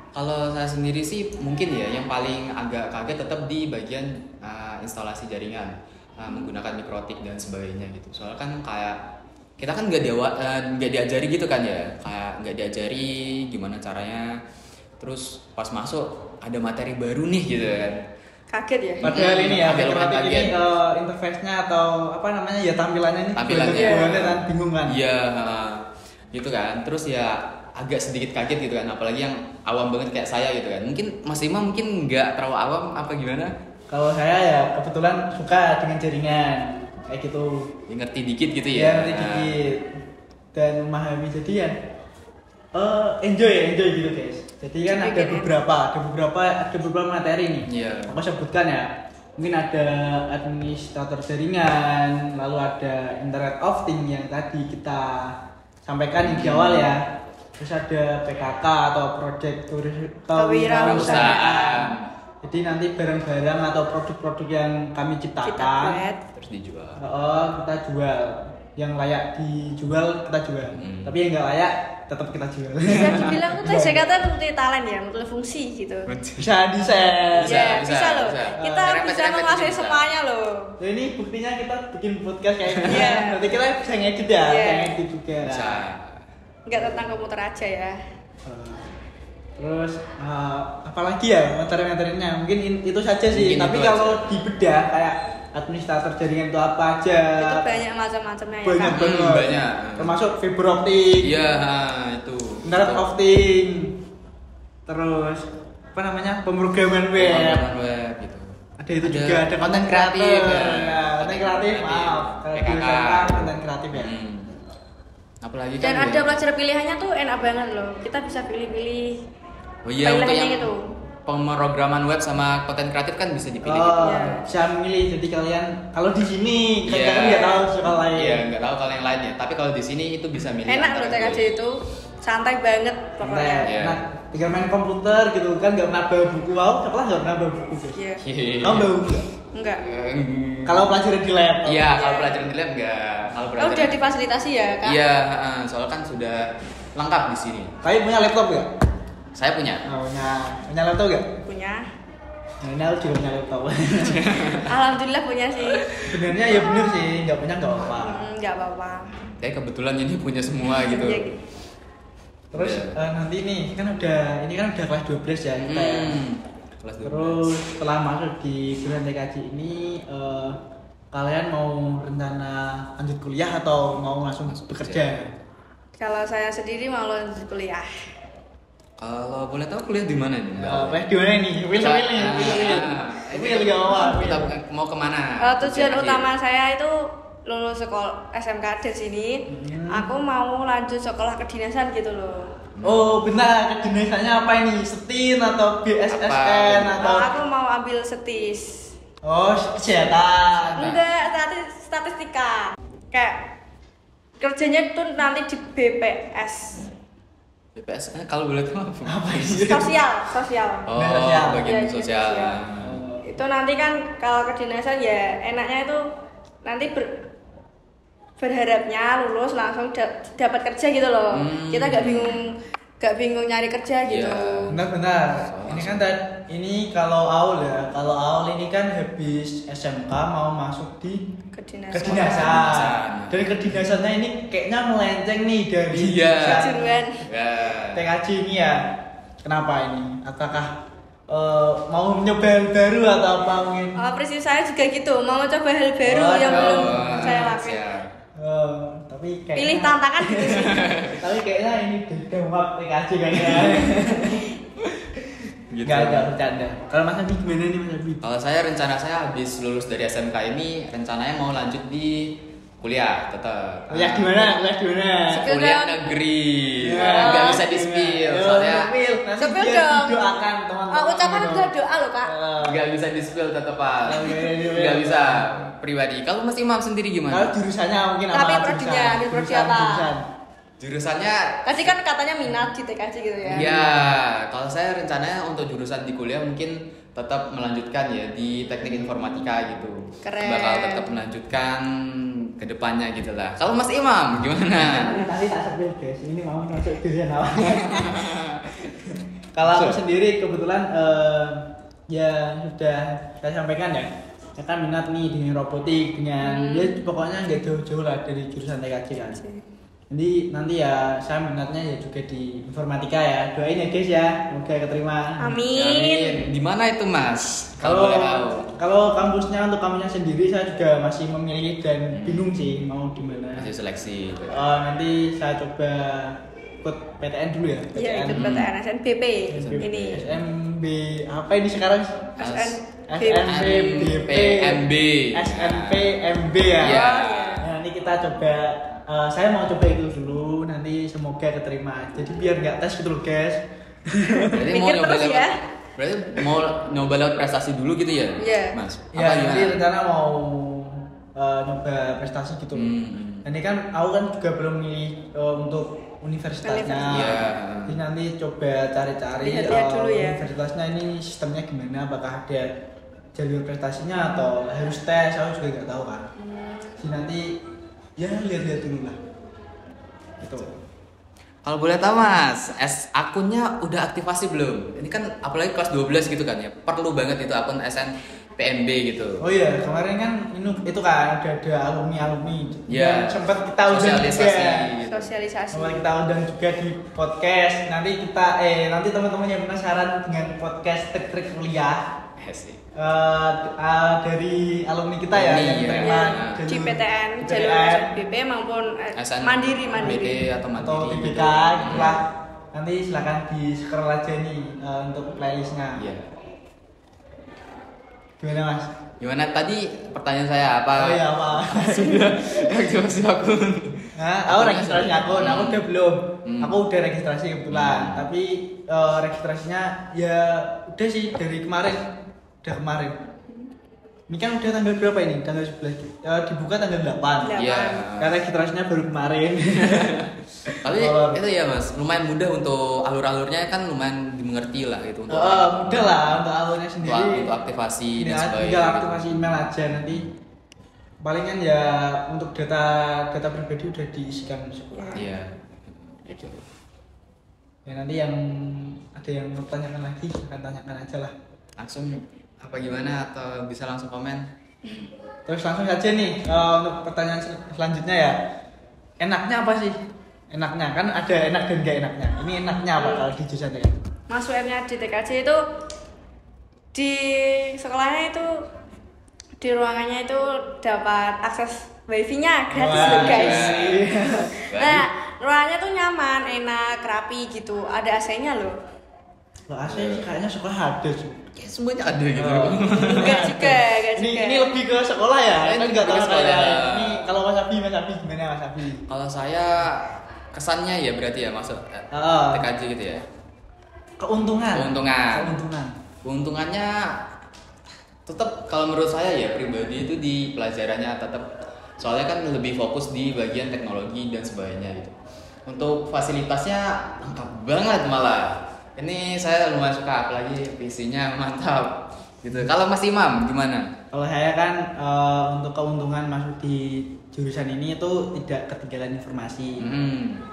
[SPEAKER 3] Kalau saya sendiri sih mungkin ya yang paling agak kaget tetap di bagian instalasi jaringan menggunakan mikrotik dan sebagainya gitu. Soalnya kan kayak kita kan nggak diajari gitu kan ya, kayak nggak diajari gimana caranya. Terus pas masuk ada materi baru nih gitu kan.
[SPEAKER 2] Kaget ya.
[SPEAKER 1] Padahal ini ya,
[SPEAKER 3] Agak lumayan
[SPEAKER 1] mikrotik ini
[SPEAKER 3] kaget.
[SPEAKER 1] interface-nya atau apa namanya ya tampilannya ini
[SPEAKER 3] Tampilannya.
[SPEAKER 1] kan bingung kan.
[SPEAKER 3] Iya, gitu kan. Terus ya agak sedikit kaget gitu kan, apalagi yang awam banget kayak saya gitu kan. Mungkin Mas Ima mungkin nggak terlalu awam apa gimana?
[SPEAKER 1] Kalau saya ya kebetulan suka dengan jaringan kayak gitu.
[SPEAKER 3] Ya, ngerti dikit gitu
[SPEAKER 1] Ya,
[SPEAKER 3] ya.
[SPEAKER 1] ngerti dikit dan memahami jadi ya enjoy gitu guys. Jadi kan ada beberapa materi nih.
[SPEAKER 3] Iya.
[SPEAKER 1] Aku sebutkan ya. Mungkin ada administrator jaringan, lalu ada Internet of Things yang tadi kita sampaikan di awal ya. Terus ada PKK atau Project Kewirausahaan. Jadi nanti barang-barang atau produk-produk yang kami
[SPEAKER 2] Kita
[SPEAKER 1] ciptakan
[SPEAKER 2] buat.
[SPEAKER 3] Terus dijual.
[SPEAKER 1] kita jual. Yang layak dijual kita jual. Tapi yang nggak layak tetap kita jual.
[SPEAKER 2] Bisa dibilang tuh kata multi talent ya, multi fungsi gitu.
[SPEAKER 1] Bisa desain.
[SPEAKER 2] Bisa loh.
[SPEAKER 3] bisa.
[SPEAKER 2] Kita bisa menguasai
[SPEAKER 3] bisa.
[SPEAKER 2] semuanya loh.
[SPEAKER 1] Nah, ini buktinya kita bikin podcast kayak gini.
[SPEAKER 2] Iya.
[SPEAKER 1] Nanti kita bisa ngedit ya,
[SPEAKER 2] Iya.
[SPEAKER 1] bisa ngedit juga.
[SPEAKER 3] Bisa.
[SPEAKER 2] Enggak tentang komputer aja ya.
[SPEAKER 1] Terus apalagi ya materi-materinya mungkin itu saja sih.
[SPEAKER 3] Mungkin
[SPEAKER 1] tapi
[SPEAKER 3] itu
[SPEAKER 1] kalau
[SPEAKER 3] aja.
[SPEAKER 1] dibedah kayak administrator jaringan itu apa aja?
[SPEAKER 2] Itu banyak macam-macamnya ya.
[SPEAKER 1] Banyak
[SPEAKER 2] Kak.
[SPEAKER 1] banget.
[SPEAKER 3] banyak.
[SPEAKER 1] Termasuk fiber optik,
[SPEAKER 3] Iya, itu.
[SPEAKER 1] internet of things, terus apa namanya pemrograman web.
[SPEAKER 3] Pemrograman web gitu.
[SPEAKER 1] Ada itu juga ada konten
[SPEAKER 3] kreatif
[SPEAKER 1] kreatif.
[SPEAKER 3] ya.
[SPEAKER 1] Ya, konten kreatif, maaf. Kalau di
[SPEAKER 3] PKK.
[SPEAKER 1] SMA konten kreatif ya.
[SPEAKER 3] Apalagi
[SPEAKER 2] Dan
[SPEAKER 3] kan
[SPEAKER 2] ada
[SPEAKER 3] ya.
[SPEAKER 2] pelajaran pilihannya tuh enak banget loh. Kita bisa pilih-pilih.
[SPEAKER 3] Oh iya, untuk
[SPEAKER 2] pilihannya
[SPEAKER 3] yang
[SPEAKER 2] gitu.
[SPEAKER 3] pemrograman web sama konten kreatif kan bisa dipilih
[SPEAKER 1] Oh,
[SPEAKER 3] gitu.
[SPEAKER 2] Iya.
[SPEAKER 1] bisa memilih. Jadi kalian kalau di sini
[SPEAKER 3] Iya.
[SPEAKER 1] kalian nggak tahu soal lain.
[SPEAKER 3] Iya, nggak tahu kalau yang lainnya. Tapi kalau di sini itu bisa milih.
[SPEAKER 2] Enak
[SPEAKER 3] antara
[SPEAKER 2] loh TKJ
[SPEAKER 3] dua.
[SPEAKER 2] itu. Santai banget
[SPEAKER 1] Nah,
[SPEAKER 2] pokoknya.
[SPEAKER 3] Iya.
[SPEAKER 1] nah, tinggal main komputer gitu kan nggak pernah bawa buku. Wow, siapa lah nggak pernah bawa buku guys.
[SPEAKER 2] Iya.
[SPEAKER 1] Kamu bawa nggak?
[SPEAKER 2] Enggak.
[SPEAKER 1] Kalau pelajaran di lab.
[SPEAKER 3] Iya, kalau pelajaran di lab enggak. Kalau
[SPEAKER 2] Oh,
[SPEAKER 3] pelajaran
[SPEAKER 2] udah difasilitasi ya, Kak?
[SPEAKER 3] Iya, soalnya kan sudah lengkap di sini.
[SPEAKER 1] Tapi punya laptop nggak?
[SPEAKER 3] Saya punya.
[SPEAKER 1] Oh, punya laptop nggak?
[SPEAKER 2] Punya.
[SPEAKER 1] Nah, ini aku juga punya laptop.
[SPEAKER 2] Alhamdulillah punya sih.
[SPEAKER 1] Benernya ya bener sih, nggak punya nggak apa-apa.
[SPEAKER 2] Enggak apa-apa.
[SPEAKER 3] Tapi kebetulan ini punya semua gitu.
[SPEAKER 2] Iya, gitu.
[SPEAKER 1] Terus
[SPEAKER 3] Iya.
[SPEAKER 1] nanti nih kan udah kelas 12 ya kita ya.
[SPEAKER 3] Kelas 12.
[SPEAKER 1] Terus setelah masuk di bulan TKJ ini kalian mau rencana lanjut kuliah atau mau langsung bekerja?
[SPEAKER 2] Kalau saya sendiri mau lanjut kuliah.
[SPEAKER 3] Kalau boleh tahu kuliah di mana nih? Mbak?
[SPEAKER 1] Kuliah di mana nih? Will nih. Will nggak apa-apa.
[SPEAKER 3] Kita mau kemana?
[SPEAKER 2] Tujuan
[SPEAKER 3] Akhir.
[SPEAKER 2] utama saya itu lulus sekolah SMK di sini. Aku mau lanjut sekolah kedinasan gitu loh.
[SPEAKER 1] Oh benar, kedinasannya apa ini? Setin atau BSSN
[SPEAKER 3] Apa?
[SPEAKER 1] atau?
[SPEAKER 2] Aku mau ambil setis.
[SPEAKER 1] Oh kesehatan.
[SPEAKER 2] Enggak, statistika. Kayak kerjanya tuh nanti di BPS.
[SPEAKER 3] BPS, kalau boleh tahu apa?
[SPEAKER 1] Apa sih?
[SPEAKER 2] Sosial.
[SPEAKER 3] Oh,
[SPEAKER 1] Sosial.
[SPEAKER 3] bagian
[SPEAKER 2] Iya,
[SPEAKER 3] sosial.
[SPEAKER 2] sosial. Itu nanti kan kalau kedinasan ya enaknya itu nanti berharapnya lulus langsung dapat kerja gitu loh. Kita nggak bingung nyari kerja gitu.
[SPEAKER 3] Iya.
[SPEAKER 1] Benar-benar. Ini kan ini kalau Aul ini kan habis SMK mau masuk di kedinasan. Dari kedinasannya ini kayaknya melenceng nih dari
[SPEAKER 2] jurusan
[SPEAKER 1] TKJ ini ya. Kenapa ini? Apakah mau nyoba hal baru atau apa mungkin?
[SPEAKER 2] Prinsip saya juga gitu, mau coba hal baru yang belum saya lakukan.
[SPEAKER 1] Tapi kayaknya
[SPEAKER 2] Pilih tantangan gitu sih.
[SPEAKER 1] Tapi kayaknya ini dewap TKJ kayaknya.
[SPEAKER 3] Gitu.
[SPEAKER 1] Gak bercanda. Kalau Mas Abi gimana nih Mas Abi?
[SPEAKER 3] Kalau saya rencana saya habis lulus dari SMK ini rencananya mau lanjut di kuliah tetap.
[SPEAKER 1] Kuliah di mana?
[SPEAKER 3] Kuliah negeri. Nggak bisa di-spill soalnya.
[SPEAKER 2] Spill dong.
[SPEAKER 1] Doakan teman-teman.
[SPEAKER 2] Ucapan udah doa loh Kak.
[SPEAKER 3] Nggak bisa di-spill tetap Pak. Nggak bisa pribadi. Kalau Mas Imam sendiri gimana?
[SPEAKER 1] Kalau jurusannya mungkin apa?
[SPEAKER 2] Tapi prodinya, prodi apa?
[SPEAKER 3] Jurusannya
[SPEAKER 2] Kasih kan katanya minat di TKJ gitu ya.
[SPEAKER 3] ya, kalau saya rencananya untuk jurusan di kuliah mungkin tetap melanjutkan ya di teknik informatika gitu.
[SPEAKER 2] Keren.
[SPEAKER 3] Bakal tetap melanjutkan ke depannya gitu lah. Kalau Mas Imam gimana?
[SPEAKER 1] Tadi tak sebut guys, ini mau masuk jurusan apa? Kalau aku sendiri kebetulan ya sudah saya sampaikan ya. Saya kan minat nih dengan robotik dengan ya pokoknya nggak jauh-jauh lah dari jurusan TKJ kan. Jadi nanti ya saya minatnya ya juga di informatika ya. Doain ya guys ya, semoga keterima.
[SPEAKER 2] Amin.
[SPEAKER 3] Di mana itu Mas?
[SPEAKER 1] Kalau
[SPEAKER 3] boleh tahu.
[SPEAKER 1] kalau kampusnya untuk kampusnya sendiri saya juga masih memilih dan bingung sih mau di mana.
[SPEAKER 3] Masih seleksi.
[SPEAKER 1] Nanti saya coba ikut PTN dulu ya.
[SPEAKER 2] Iya, ikut PTN SNBP ini.
[SPEAKER 1] SNB apa ini sekarang?
[SPEAKER 2] SNBP.
[SPEAKER 1] SNPMB ya.
[SPEAKER 3] Iya.
[SPEAKER 1] Nah, nanti kita coba saya mau coba itu dulu, nanti semoga keterima. Jadi biar nggak tes gitu loh guys.
[SPEAKER 3] Berarti mau
[SPEAKER 2] Pikir
[SPEAKER 3] nyoba
[SPEAKER 2] terus
[SPEAKER 3] lewat,
[SPEAKER 2] ya.
[SPEAKER 3] berarti mau nyoba lewat prestasi dulu gitu ya,
[SPEAKER 2] Iya.
[SPEAKER 3] Mas?
[SPEAKER 1] Ya,
[SPEAKER 3] Apa
[SPEAKER 1] jadi
[SPEAKER 3] gimana?
[SPEAKER 1] rencana mau nyoba prestasi gitu loh. Ini kan aku kan juga belum milih untuk universitasnya.
[SPEAKER 3] Iya.
[SPEAKER 1] Jadi nanti coba cari-cari
[SPEAKER 2] Lihat-lihat dulu ya.
[SPEAKER 1] universitasnya ini sistemnya gimana, apakah ada jalur prestasinya atau harus tes, aku juga nggak tahu kan. Jadi nanti ya lihat-lihat dulu lah. Gitu.
[SPEAKER 3] Kalau boleh tahu Mas, akunnya udah aktivasi belum? Ini kan apalagi kelas 12 gitu kan ya, perlu banget itu akun SNPMB gitu.
[SPEAKER 1] Oh iya, kemarin kan itu kan ada alumni
[SPEAKER 3] Ya,
[SPEAKER 1] yang sempat kita undang
[SPEAKER 3] sosialisasi
[SPEAKER 1] juga.
[SPEAKER 3] gitu.
[SPEAKER 2] Sosialisasi.
[SPEAKER 1] Sempat kita undang juga di podcast. Nanti teman-teman yang penasaran dengan podcast trik kuliah
[SPEAKER 3] Asik.
[SPEAKER 1] dari alumni kita ya yang
[SPEAKER 3] Iya.
[SPEAKER 1] terima
[SPEAKER 2] Di PTN, jalur SNBP maupun mandiri.
[SPEAKER 3] atau mandiri
[SPEAKER 1] TBK gitu lah. Nanti silakan di scroll aja nih untuk playlistnya.
[SPEAKER 3] Iya.
[SPEAKER 1] Gimana Mas?
[SPEAKER 3] Gimana tadi pertanyaan saya apa?
[SPEAKER 1] Oh iya apa?
[SPEAKER 3] Sudah aktivasi akun.
[SPEAKER 1] Nah, aku registrasi akun, aku udah belum. Aku udah registrasi kebetulan, tapi registrasinya ya udah sih dari kemarin. Udah kemarin. Ini kan udah tanggal berapa ini? Tanggal 11. Dibuka tanggal 8.
[SPEAKER 3] Iya.
[SPEAKER 1] Karena registrasinya baru kemarin.
[SPEAKER 3] Tapi itu ya Mas, lumayan mudah untuk alur-alurnya kan lumayan dimengerti lah gitu untuk
[SPEAKER 1] Mudah lah untuk alurnya sendiri.
[SPEAKER 3] untuk aktivasi dan
[SPEAKER 1] Ya,
[SPEAKER 3] sebagainya.
[SPEAKER 1] tinggal aktivasi email aja nanti. Palingan ya untuk data pribadi udah diisikan sekolah.
[SPEAKER 3] Iya. Gitu.
[SPEAKER 1] Ya nanti yang ada yang mau tanyakan lagi, akan tanyakan aja lah.
[SPEAKER 3] Langsung apa gimana atau bisa langsung komen?
[SPEAKER 1] Terus langsung saja nih untuk pertanyaan selanjutnya ya. Enaknya apa sih? Enaknya kan ada enak dan gak enaknya. Ini enaknya apa kalau di jurusan ya?
[SPEAKER 2] Masuknya di TKJ itu di sekolahnya itu di ruangannya itu dapat akses wifi-nya gratis loh guys. Nah, ruangannya tuh nyaman, enak, rapi gitu. Ada AC-nya loh.
[SPEAKER 1] Loh AC kayaknya sekolah ada sih.
[SPEAKER 3] Ya, semuanya ada gitu.
[SPEAKER 2] Enggak juga.
[SPEAKER 1] Ini lebih ke sekolah ya?
[SPEAKER 3] Ini
[SPEAKER 1] Kan nggak
[SPEAKER 3] lebih ke
[SPEAKER 1] tahu
[SPEAKER 3] sekolah.
[SPEAKER 1] kayak ini kalau Mas Abi gimana Mas Abi?
[SPEAKER 3] Kalau saya kesannya ya berarti ya masuk TKJ gitu ya.
[SPEAKER 1] Keuntungan.
[SPEAKER 3] Keuntungannya tetap kalau menurut saya ya pribadi itu di pelajarannya tetap soalnya kan lebih fokus di bagian teknologi dan sebagainya gitu. Untuk fasilitasnya lengkap banget malah. Ini saya lumayan suka apalagi PC-nya mantap gitu. Kalau Mas Imam gimana?
[SPEAKER 1] Kalau saya kan untuk keuntungan masuk di jurusan ini itu tidak ketinggalan informasi,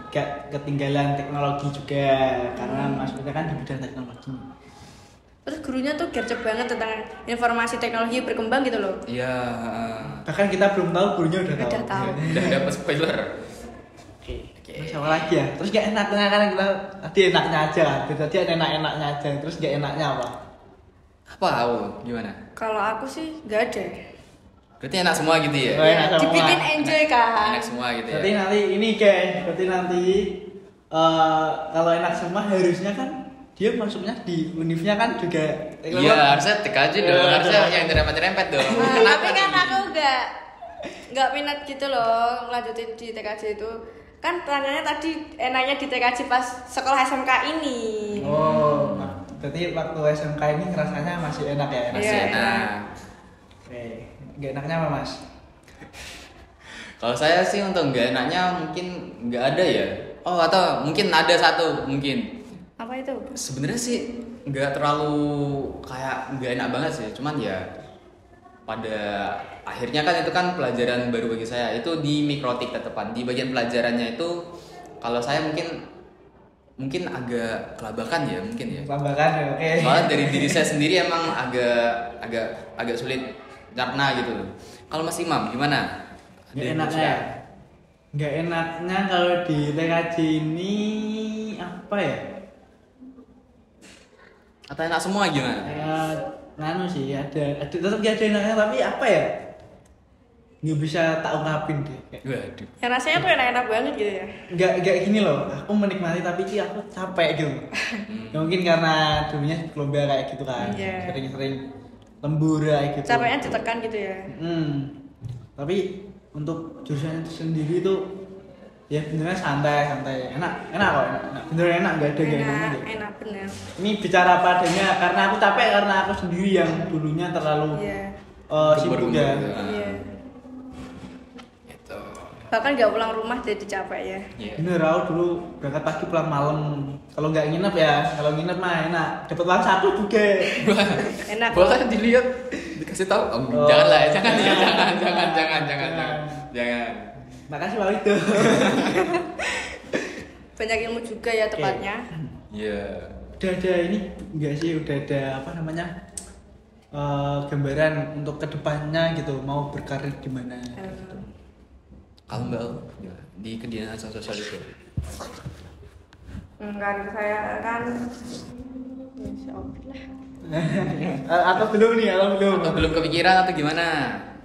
[SPEAKER 1] gak ketinggalan teknologi juga karena masuknya kan di bidang teknologi.
[SPEAKER 2] Terus gurunya tuh gercep banget tentang informasi teknologi berkembang gitu loh.
[SPEAKER 3] Iya.
[SPEAKER 1] Bahkan kita belum tahu, gurunya udah tahu.
[SPEAKER 2] Udah tahu.
[SPEAKER 3] Udah dapat spoiler.
[SPEAKER 1] Oke. Terus apa lagi ya? Terus gak enaknya kan kita tadi enaknya aja kan. Tadi ada enak-enaknya aja. Terus gak enaknya apa?
[SPEAKER 3] Apa Aul? Gimana?
[SPEAKER 2] Kalau aku sih nggak ada.
[SPEAKER 3] Berarti enak semua gitu ya?
[SPEAKER 1] Oh, enak semua.
[SPEAKER 2] Dibikin enjoy kan.
[SPEAKER 3] Enak semua gitu ya?
[SPEAKER 1] Berarti nanti ini guys, berarti nanti kalau enak semua harusnya kan dia masuknya di univnya kan juga.
[SPEAKER 3] Iya, harusnya TKJ dong,
[SPEAKER 1] Iya,
[SPEAKER 3] harusnya
[SPEAKER 1] dong.
[SPEAKER 3] yang terempet-terempet dong.
[SPEAKER 2] Nah,
[SPEAKER 3] Kenapa
[SPEAKER 2] tapi kan
[SPEAKER 3] nih?
[SPEAKER 2] aku nggak minat gitu loh ngelanjutin di TKJ itu. Kan tanyanya tadi enaknya di TKJ pas sekolah SMK ini.
[SPEAKER 1] Oh, berarti waktu SMK ini rasanya masih enak ya?
[SPEAKER 3] Masih
[SPEAKER 2] Iya,
[SPEAKER 3] enak.
[SPEAKER 1] Oke, gak enaknya apa mas?
[SPEAKER 3] Kalau saya sih untuk nggak enaknya mungkin nggak ada ya. Oh, atau mungkin ada satu mungkin.
[SPEAKER 2] Apa itu?
[SPEAKER 3] Sebenarnya sih nggak terlalu kayak nggak enak banget sih, cuman ya pada akhirnya kan itu kan pelajaran baru bagi saya, itu di mikrotik tetepan di bagian pelajarannya itu kalau saya mungkin agak kelabakan ya mungkin ya.
[SPEAKER 1] Lambakan ya, oke.
[SPEAKER 3] Soalnya dari diri saya sendiri emang agak sulit karena gitu. Kalau Mas Imam gimana?
[SPEAKER 1] Gak enaknya ya? Gak enaknya kalau di TKJ ini apa ya?
[SPEAKER 3] Atau enak semua gimana?
[SPEAKER 1] Nganu sih, ada tetap gak ada enaknya tapi apa ya? Nggak bisa tak ungkapin deh.
[SPEAKER 3] Waduh.
[SPEAKER 2] Ya rasanya tuh enak-enak banget gitu ya.
[SPEAKER 1] Nggak gini loh, aku menikmati tapi sih aku capek gitu. Ya mungkin karena dulunya lomba kayak gitu kan,
[SPEAKER 2] Iya.
[SPEAKER 1] sering-sering lembur kayak gitu.
[SPEAKER 2] Capeknya ditekan gitu ya.
[SPEAKER 1] Tapi untuk jurusan itu sendiri tuh ya benernya santai, enak kok, enak. Beneran enak, nggak ada gak enaknya deh.
[SPEAKER 2] Enak bener.
[SPEAKER 1] Ini bicara padanya karena aku capek karena aku sendiri yang dulunya terlalu
[SPEAKER 2] Iya.
[SPEAKER 1] sibuk ya.
[SPEAKER 2] Iya.
[SPEAKER 3] Gitu.
[SPEAKER 2] Bahkan nggak pulang rumah jadi capek ya.
[SPEAKER 3] Iya.
[SPEAKER 1] Bener, aku dulu berangkat pagi pulang malam. Kalau nggak nginep ya, kalau nginep mah enak. Dapat uang saku juga.
[SPEAKER 2] Enak.
[SPEAKER 3] Boleh dilihat, dikasih tahu.
[SPEAKER 1] Oh.
[SPEAKER 3] Jangan lah, jangan.
[SPEAKER 1] Makasih Pak itu.
[SPEAKER 2] Banyak ilmu juga ya tepatnya.
[SPEAKER 3] Iya.
[SPEAKER 1] Udah ada ini enggak sih? Udah ada apa namanya? Gambaran untuk kedepannya gitu, mau berkarir di mana? Gitu.
[SPEAKER 3] Kalau Mbak Al, di kedinasan sosial itu.
[SPEAKER 2] Karir saya kan Insya Allah.
[SPEAKER 1] Atau belum nih?
[SPEAKER 3] Atau belum kepikiran atau gimana?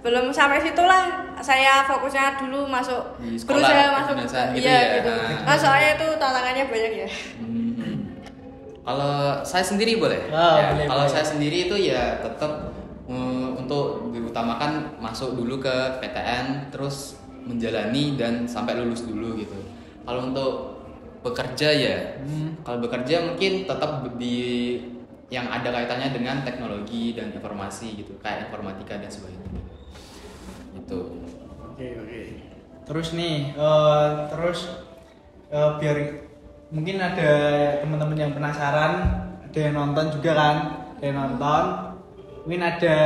[SPEAKER 2] Belum sampai situ lah. Saya fokusnya dulu masuk
[SPEAKER 3] Di sekolah,
[SPEAKER 2] berusaha masuk
[SPEAKER 3] kedinasan gitu
[SPEAKER 2] iya
[SPEAKER 3] ya.
[SPEAKER 2] gitu. Nah, soalnya itu tantangannya banyak ya.
[SPEAKER 3] Kalau saya sendiri boleh?
[SPEAKER 1] Boleh,
[SPEAKER 3] Kalau
[SPEAKER 1] boleh.
[SPEAKER 3] saya sendiri itu ya tetap untuk diutamakan masuk dulu ke PTN, terus menjalani dan sampai lulus dulu gitu. Kalau untuk bekerja ya, kalau bekerja mungkin tetap di yang ada kaitannya dengan teknologi dan informasi gitu, kayak informatika dan sebagainya. Gitu.
[SPEAKER 1] Oke. Terus nih, biar mungkin ada teman-teman yang penasaran, ada yang nonton juga kan, mungkin ada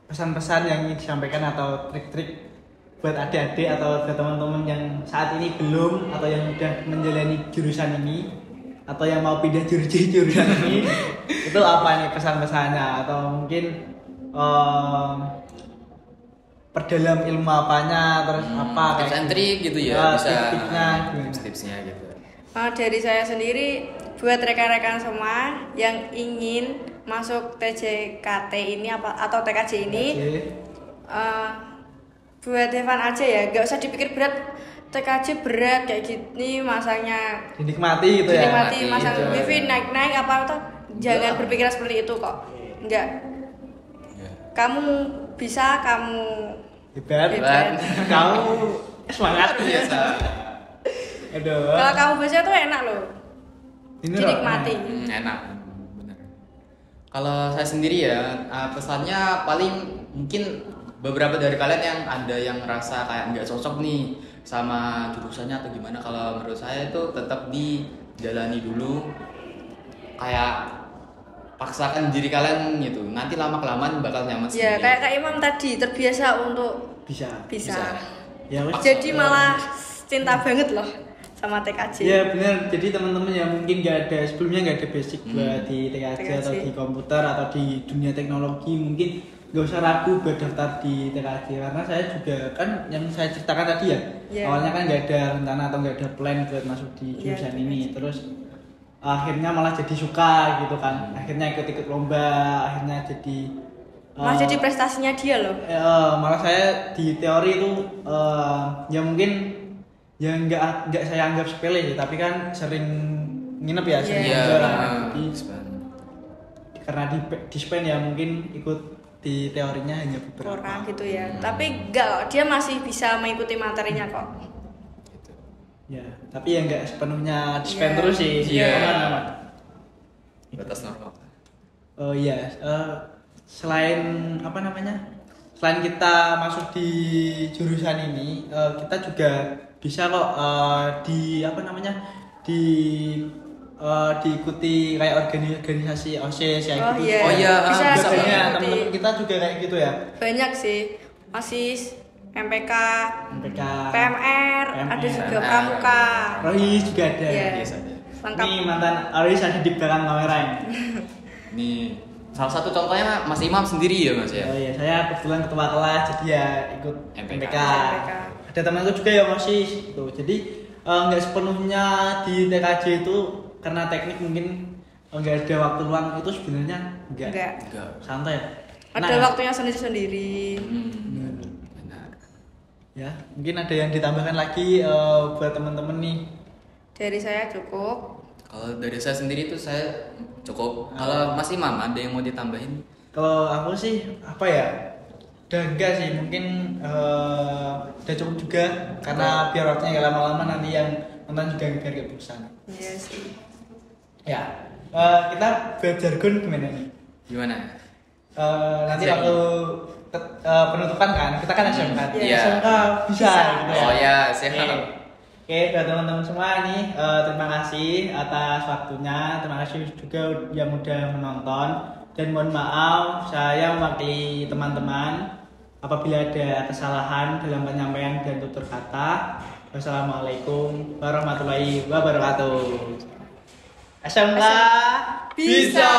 [SPEAKER 1] pesan-pesan yang ingin disampaikan atau trik-trik buat adik-adik atau buat teman-teman yang saat ini belum atau yang udah menjalani jurusan ini atau yang mau pindah jurusan ini itu apa nih pesan-pesannya atau mungkin perdalam ilmu apanya terus apa
[SPEAKER 3] Tips and trick gitu ya, bisa
[SPEAKER 1] tipsnya
[SPEAKER 3] tipsnya gitu.
[SPEAKER 2] Dari saya sendiri buat rekan-rekan semua yang ingin masuk TJKT ini atau TKJ ini buat Evan aja ya, nggak usah dipikir berat. TKJ berat kayak gini masangnya
[SPEAKER 1] dinikmati gitu ya.
[SPEAKER 2] dinikmati masang
[SPEAKER 3] gitu.
[SPEAKER 2] wifi naik apa tuh jangan berpikiran seperti itu kok, enggak.
[SPEAKER 3] Ya.
[SPEAKER 2] Kamu bisa, kamu
[SPEAKER 1] Hebat. Kamu semangat
[SPEAKER 3] Biasa.
[SPEAKER 1] Aduh.
[SPEAKER 2] kalau kamu bisa tuh enak loh,
[SPEAKER 1] Ini loh,
[SPEAKER 2] dinikmati.
[SPEAKER 3] Enak. Bener. Kalau saya sendiri ya, pesannya paling mungkin beberapa dari kalian yang ada yang ngerasa kayak nggak cocok nih sama jurusannya atau gimana. Kalau menurut saya itu tetap dijalani dulu, kayak paksakan diri kalian gitu, nanti lama kelamaan bakal nyaman
[SPEAKER 2] Ya
[SPEAKER 3] sendiri.
[SPEAKER 2] kayak Kak Imam tadi terbiasa untuk
[SPEAKER 1] bisa.
[SPEAKER 2] bisa.
[SPEAKER 1] Ya wes.
[SPEAKER 2] Jadi malah cinta banget loh sama TKJ.
[SPEAKER 1] Iya benar. Jadi teman-teman yang mungkin sebelumnya nggak ada basic buat di TKJ atau di komputer atau di dunia teknologi, mungkin nggak usah ragu buat daftar di TKJ, karena saya juga kan yang saya ceritakan tadi ya, awalnya kan nggak ada rencana atau nggak ada plan buat masuk di jurusan ini, terus akhirnya malah jadi suka gitu kan, akhirnya ikut-ikut lomba, akhirnya jadi
[SPEAKER 2] malah jadi prestasinya dia loh.
[SPEAKER 1] Malah saya di teori itu ya mungkin ya nggak saya anggap sepele sih, tapi kan sering nginep ya, sering jadi karena di Spain ya mungkin ikut di teorinya hanya beberapa
[SPEAKER 2] orang gitu ya, tapi enggak kok, dia masih bisa mengikuti materinya kok.
[SPEAKER 1] Ya, tapi ya nggak sepenuhnya di Spain terus sih.
[SPEAKER 3] Iya. Batas normal.
[SPEAKER 1] Oh iya, selain apa namanya? Selain kita masuk di jurusan ini, kita juga bisa kok di apa namanya? Diikuti kayak organisasi OSIS ya gitu.
[SPEAKER 2] Oh iya, bisa
[SPEAKER 1] teman-teman kita juga kayak gitu ya.
[SPEAKER 2] Banyak sih, OSIS, MPK,
[SPEAKER 1] PMR,
[SPEAKER 2] ada juga Pramuka.
[SPEAKER 1] Rohis juga ada.
[SPEAKER 2] Yes. Lengkap.
[SPEAKER 1] Nih mantan Rohis ada di belakang kamera ini.
[SPEAKER 3] Nih, salah satu contohnya Mas Imam sendiri ya Mas ya?
[SPEAKER 1] Oh iya, saya kebetulan ketua kelas jadi ya ikut MPK. Ada temanku juga yang OSIS gitu. Jadi nggak sepenuhnya di TKJ itu karena teknik mungkin nggak ada waktu luang, itu sebenarnya enggak. Santai.
[SPEAKER 2] Ada waktunya sendiri-sendiri.
[SPEAKER 3] Benar.
[SPEAKER 1] Ya, mungkin ada yang ditambahkan lagi buat teman-teman nih.
[SPEAKER 2] Dari saya cukup.
[SPEAKER 3] Kalau dari saya sendiri itu saya cukup. Kalau Mas Imam ada yang mau ditambahin?
[SPEAKER 1] Kalau aku sih apa ya? Udah enggak sih, mungkin udah cukup juga karena biar waktunya gak lama-lama, nanti yang nonton juga biar gak bosan.
[SPEAKER 2] Iya sih.
[SPEAKER 1] Ya, kita buat jargon gimana nih?
[SPEAKER 3] Gimana?
[SPEAKER 1] Nanti waktu penutupan kan, kita kan SMK.
[SPEAKER 3] Iya.
[SPEAKER 1] SMK bisa. Gitu ya.
[SPEAKER 3] Oh ya, siap.
[SPEAKER 1] Oke, buat teman-teman semua nih, terima kasih atas waktunya, terima kasih juga yang udah menonton, dan mohon maaf saya mewakili teman-teman apabila ada kesalahan dalam penyampaian dan tutur kata. Wassalamualaikum warahmatullahi wabarakatuh. SMK bisa.